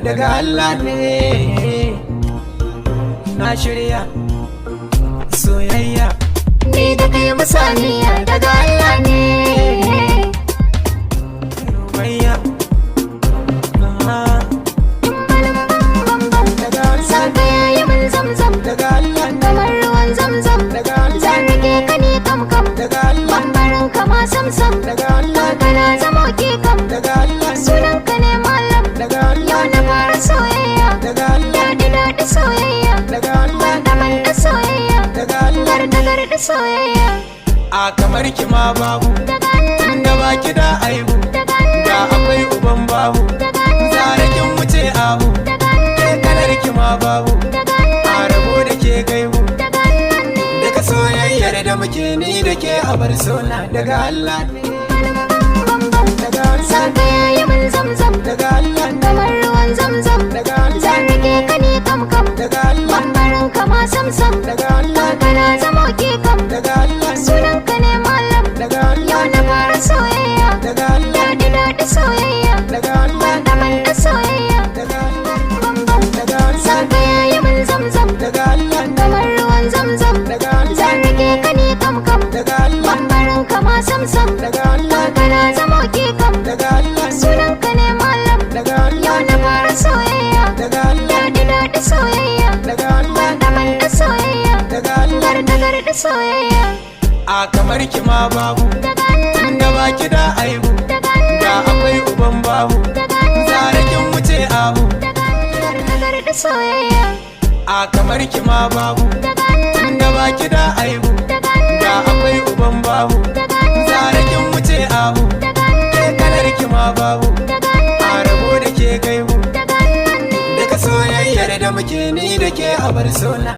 daga Allah ne. Na shirya soyayya ni da kai musaniya daga Allah ne. Rubayya Saka yayi min zamzam daga Allah ne. kamar ruwan zamzam. Daga Allah Zan rike ka ne kam daga Allah bambarin ka ma samsam. daga Allah Kana zama ke kam daga Allah sunan ka ne malam. daga Allah Yau na fara soyayya daga Allah daɗi soyayya daga Allah daban da soyayya daga Allah garda soyayya a kamar ki ma babu daga Allah da baki da aibu daga da Allah akwai uban babu daga Allah zare kin wuce abu daga Allah kalar ki ma babu daga Allah a rabo da ke gaibu daga Allah ne. daga soyayyar da muke ni da ke a bar sona daga Allah ne. daga Allah Saka yayi min zamzam daga Allah kamar ruwan zamzam. daga Allah Zan rike ka ne kam daga Allah bambarin ka ma samsam. daga Allah Kana zama ke kam daga Allah sunan ka ne malam. daga Allah Yau na fara soyayya daga Allah daɗi soyayya daga Allah daban da soyayya daga Allah daga Allah Saka yayi min zamzam daga Allah kamar ruwan zamzam. daga Allah Zan rike ka ne kam daga Allah bambarin ka ma samsam. daga Allah Kana zama ke kam daga Allah sunan ka ne malam. daga Allah Yau na fara soyayya daga Allah daɗi soyayya daga Allah daban da soyayya daga Allah garda soyayya a kamar ki ma babu daga Allah da baki da aibu daga da Allah akwai uban babu daga Allah zare kin wuce abu garda soyayya a kamar ki ma babu daga Allah da baki da aibu daga da Allah akwai uban babu daga Allah zare kin wuce abu daga Allah kalar ki ma babu daga Allah a rabo da ke gaibu daga Allah daga soyayyar da muke ni da ke a bar sona